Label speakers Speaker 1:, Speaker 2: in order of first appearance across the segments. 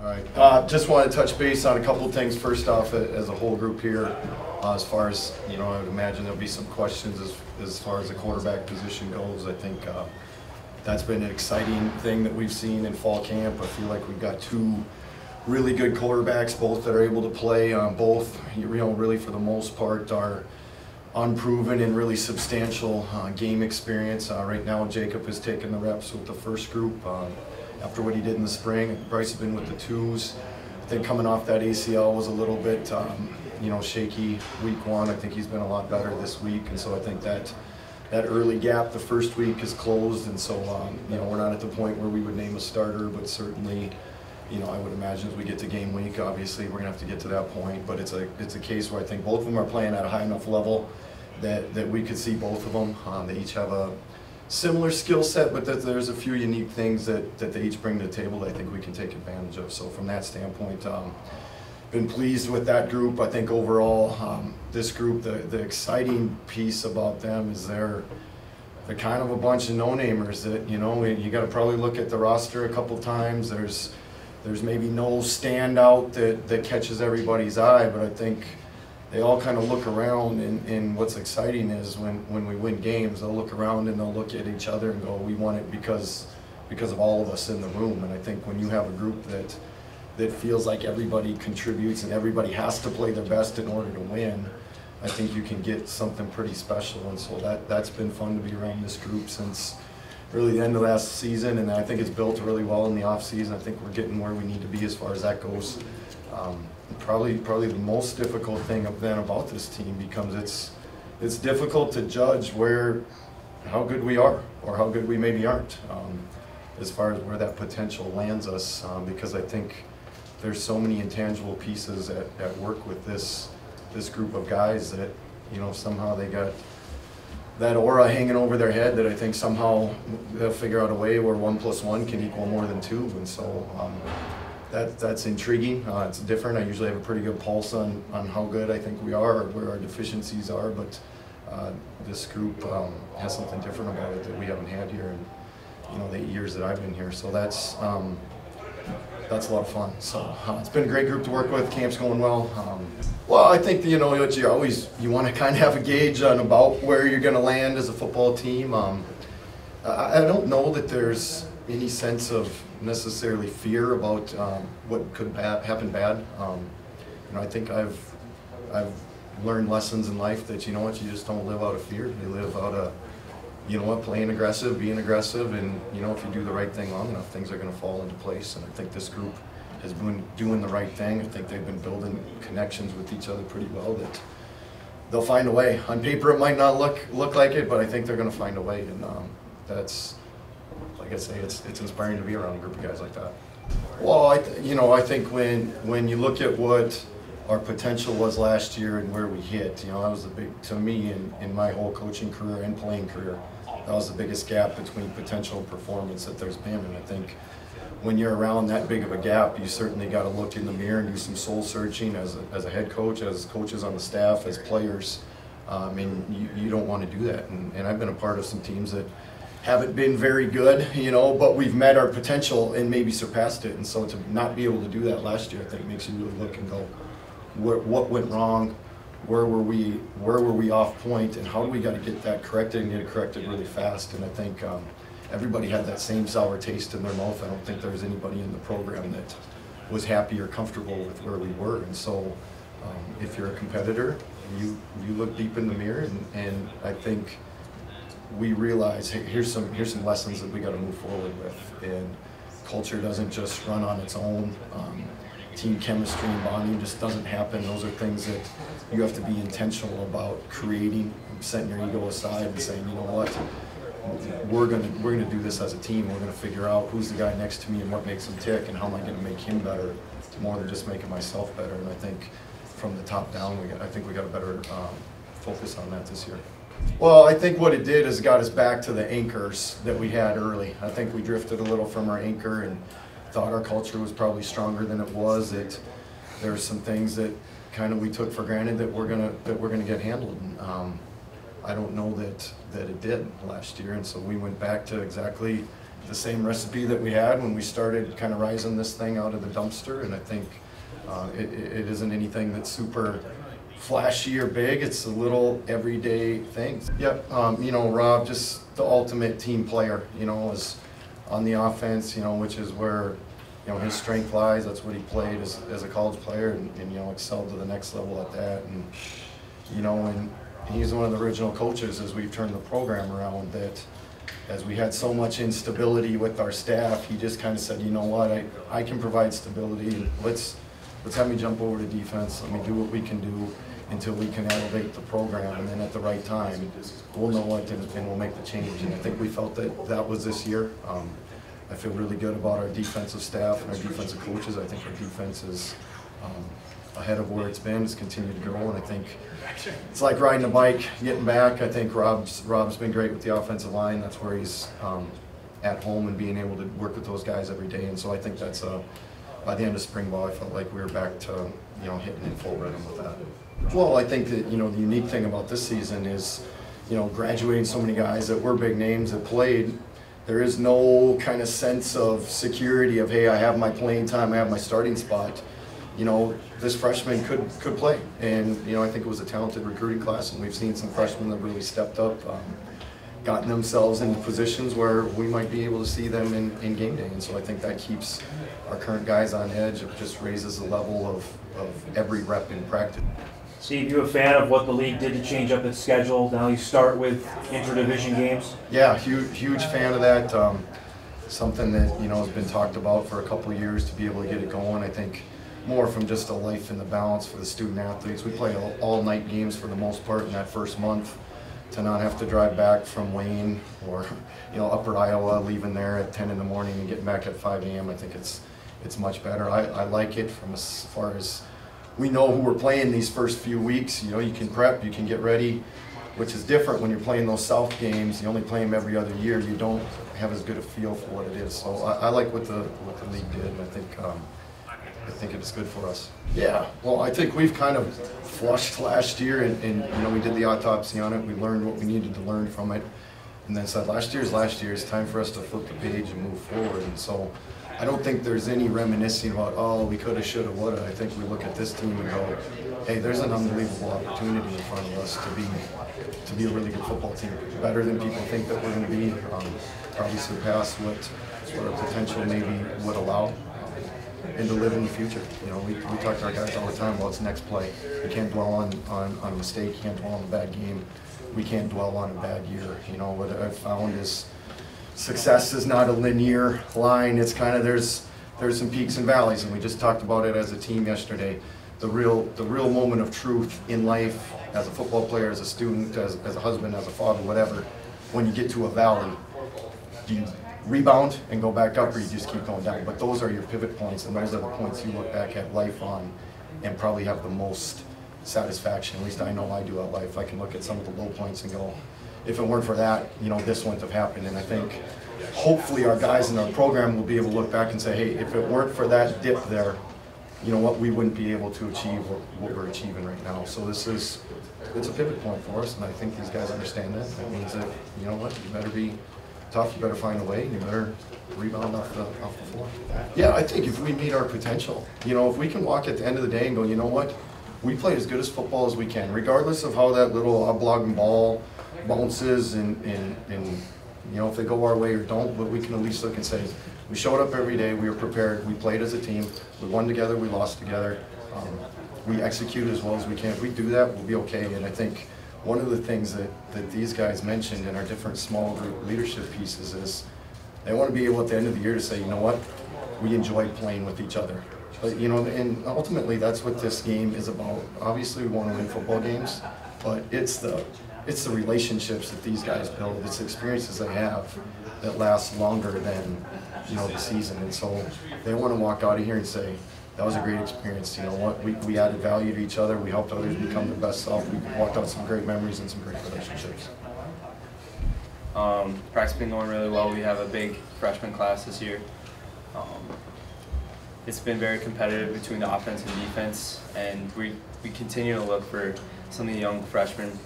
Speaker 1: All right. Just want to touch base on a couple of things. First off, as a whole group here, as far as, I would imagine there'll be some questions as far as the quarterback position goes. I think that's been an exciting thing that we've seen in fall camp. I feel like we've got two really good quarterbacks, both that are able to play. Both, really for the most part, are unproven and really substantial game experience. Right now, Jacob has taken the reps with the first group after what he did in the spring. Bryce has been with the twos. I think coming off that ACL was a little bit, shaky week one. I think he's been a lot better this week, and so I think that early gap the first week is closed, and so we're not at the point where we would name a starter, but certainly, I would imagine as we get to game week, obviously we're gonna have to get to that point. But it's a case where I think both of them are playing at a high enough level that we could see both of them. They each have a similar skill set, but there's a few unique things that they each bring to the table that I think we can take advantage of. So from that standpoint, been pleased with that group. I think overall, this group, the exciting piece about them is they're kind of a bunch of no-namers that, you got to probably look at the roster a couple times. There's maybe no standout that catches everybody's eye, but I think they all kind of look around, and what's exciting is when we win games, they'll look around and they'll look at each other and go, we won it because of all of us in the room. And I think when you have a group that feels like everybody contributes and everybody has to play their best in order to win, I think you can get something pretty special. And so that's been fun to be around this group since really the end of last season, and I think it's built really well in the off season. I think we're getting where we need to be as far as that goes. Probably the most difficult thing then about this team becomes it's difficult to judge how good we are or how good we maybe aren't, as far as where that potential lands us, because I think there's so many intangible pieces at work with this group of guys that somehow they got that aura hanging over their head that I think somehow they'll figure out a way where 1 + 1 can equal more than 2, and so that's intriguing. It's different. I usually have a pretty good pulse on how good I think we are or where our deficiencies are, but this group has something different about it that we haven't had here in the 8 years that I've been here. So that's a lot of fun. So it's been a great group to work with. Camp's going well. Well, I think you want to kind of have a gauge on about where you're going to land as a football team. I don't know that there's any sense of necessarily fear about what could happen bad. I think I've learned lessons in life that you just don't live out of fear. You live out of playing aggressive, being aggressive, and if you do the right thing long enough, things are going to fall into place. And I think this group has been doing the right thing. I think they've been building connections with each other pretty well that they'll find a way. On paper, it might not look like it, but I think they're going to find a way, and that's, like I say, it's inspiring to be around a group of guys like that. Well, I think when you look at what our potential was last year and where we hit, that was the big, to me, in my whole coaching career and playing career, that was the biggest gap between potential and performance that there's been. And I think when you're around that big of a gap, you certainly got to look in the mirror and do some soul searching as a head coach, as coaches on the staff, as players. And you don't want to do that. And I've been a part of some teams that haven't been very good, but we've met our potential and maybe surpassed it. And so to not be able to do that last year, I think makes you really look and go, what went wrong? Where were we off point? And how do we got to get that corrected and get it corrected really fast? And I think everybody had that same sour taste in their mouth. I don't think there was anybody in the program that was happy or comfortable with where we were. And so if you're a competitor, you look deep in the mirror, and I think we realize, hey, here's some lessons that we got to move forward with. And culture doesn't just run on its own. Team chemistry and bonding just doesn't happen. Those are things that you have to be intentional about creating, setting your ego aside and saying, you know what, we're gonna do this as a team. We're gonna figure out who's the guy next to me and what makes him tick and how am I gonna make him better, more than just making myself better. And I think from the top down, I think we got a better focus on that this year. Well, I think what it did is got us back to the anchors that we had early. I think we drifted a little from our anchor and thought our culture was probably stronger than it was. There were some things that kind of we took for granted that we're gonna get handled. And, I don't know that it did last year, and so we went back to exactly the same recipe that we had when we started kind of rising this thing out of the dumpster, and I think it isn't anything that's super flashy or big. It's the little everyday things. Yep, you know, Rob, just the ultimate team player, you know, is on the offense, you know, which is where, you know, his strength lies. That's what he played as a college player, and you know, excelled to the next level at that. And you know, and he's one of the original coaches as we've turned the program around, that as we had so much instability with our staff, he just kind of said, you know what, I can provide stability. Let's have me jump over to defense. Let me do what we can do until we can elevate the program, and then at the right time, we'll know what and we'll make the change. And I think we felt that was this year. I feel really good about our defensive staff and our defensive coaches. I think our defense is ahead of where it's been. It's continued to grow, and I think it's like riding a bike, getting back. I think Rob's been great with the offensive line. That's where he's at home and being able to work with those guys every day. And so I think that's by the end of spring ball, I felt like we were back to, you know, hitting in full rhythm with that. Well, I think that, you know, the unique thing about this season is, you know, graduating so many guys that were big names that played. There is no kind of sense of security of, hey, I have my playing time, I have my starting spot. You know, this freshman could play, and you know, I think it was a talented recruiting class, and we've seen some freshmen that really stepped up, gotten themselves in positions where we might be able to see them in game day. And so I think that keeps our current guys on edge. It just raises the level of every rep in practice.
Speaker 2: Steve, you a fan of what the league did to change up its schedule? Now you start with interdivision games.
Speaker 1: Yeah, huge fan of that. Something that, you know, has been talked about for a couple of years to be able to get it going. I think more from just a life in the balance for the student athletes. We play all night games for the most part in that first month. To not have to drive back from Wayne or, you know, Upper Iowa, leaving there at 10 in the morning and getting back at 5 a.m. I think it's much better. I like it from as far as we know who we're playing these first few weeks. You know, you can prep, you can get ready, which is different when you're playing those South games. You only play them every other year. You don't have as good a feel for what it is. So I like what the league did, and I think it's good for us. Yeah, well, I think we've kind of flushed last year, and you know, we did the autopsy on it. We learned what we needed to learn from it, and then said last year's last year. It's time for us to flip the page and move forward. And so I don't think there's any reminiscing about, oh, we coulda, shoulda, woulda. I think we look at this team and go, hey, there's an unbelievable opportunity in front of us to be a really good football team, better than people think that we're going to be. Probably surpass what our potential maybe would allow. And to live in the future. You know, we talk to our guys all the time about what's next play. We can't dwell on a mistake, can't dwell on a bad game. We can't dwell on a bad year. You know, what I've found is success is not a linear line. It's kind of, there's some peaks and valleys, and we just talked about it as a team yesterday. The real moment of truth in life, as a football player, as a student, as a husband, as a father, whatever, when you get to a valley, do you rebound and go back up, or you just keep going down? But those are your pivot points, and those are the points you look back at life on and probably have the most satisfaction. At least I know I do at life. I can look at some of the low points and go, if it weren't for that, you know, this wouldn't have happened. And I think hopefully our guys in our program will be able to look back and say, hey, if it weren't for that dip there, you know what, we wouldn't be able to achieve what we're achieving right now. So it's a pivot point for us, and I think these guys understand that. That means that, you know what, you better be tough, you better find a way, and you better rebound off the floor. Yeah, I think if we meet our potential, you know, if we can walk at the end of the day and go, you know what, we played as good as football as we can, regardless of how that little oblong ball bounces and you know, if they go our way or don't, but we can at least look and say, we showed up every day, we were prepared, we played as a team, we won together, we lost together, we executed as well as we can. If we do that, we'll be okay. And I think one of the things that these guys mentioned in our different small group leadership pieces is they want to be able at the end of the year to say, you know what, we enjoyed playing with each other. But, you know, and ultimately that's what this game is about. Obviously we want to win football games, but it's the relationships that these guys build, it's experiences they have that last longer than, you know, the season. And so they want to walk out of here and say, that was a great experience. You know what, we added value to each other, we helped others become their best self, we walked out some great memories and some great relationships.
Speaker 3: Practice been going really well. We have a big freshman class this year. It's been very competitive between the offense and defense, and we continue to look for some of the young freshmen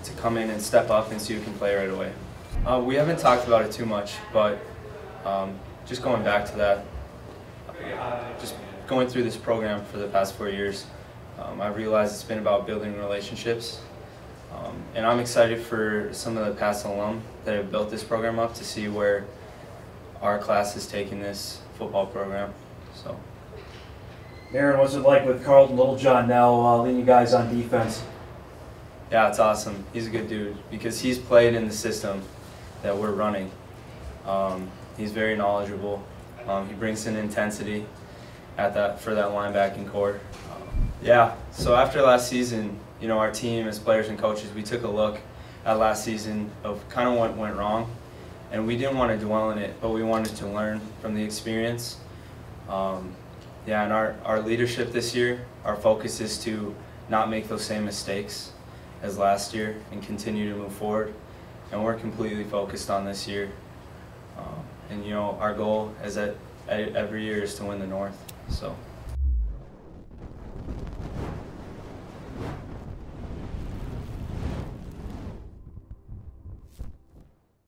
Speaker 3: to come in and step up and see who can play right away. We haven't talked about it too much, but just going back to that, just going through this program for the past 4 years, I realized it's been about building relationships. And I'm excited for some of the past alum that have built this program up to see where our class has taken this football program. So,
Speaker 2: Aaron, what's it like with Carlton Littlejohn now leading you guys on defense?
Speaker 3: yeah, it's awesome. He's a good dude because he's played in the system that we're running. He's very knowledgeable. He brings an intensity for that linebacking core. Yeah, so after last season, you know, our team as players and coaches, we took a look at last season of kind of what went wrong, and we didn't want to dwell in it, but we wanted to learn from the experience. Yeah, and our leadership this year, our focus is to not make those same mistakes as last year and continue to move forward. And we're completely focused on this year. And you know, our goal is that every year is to win the North. So.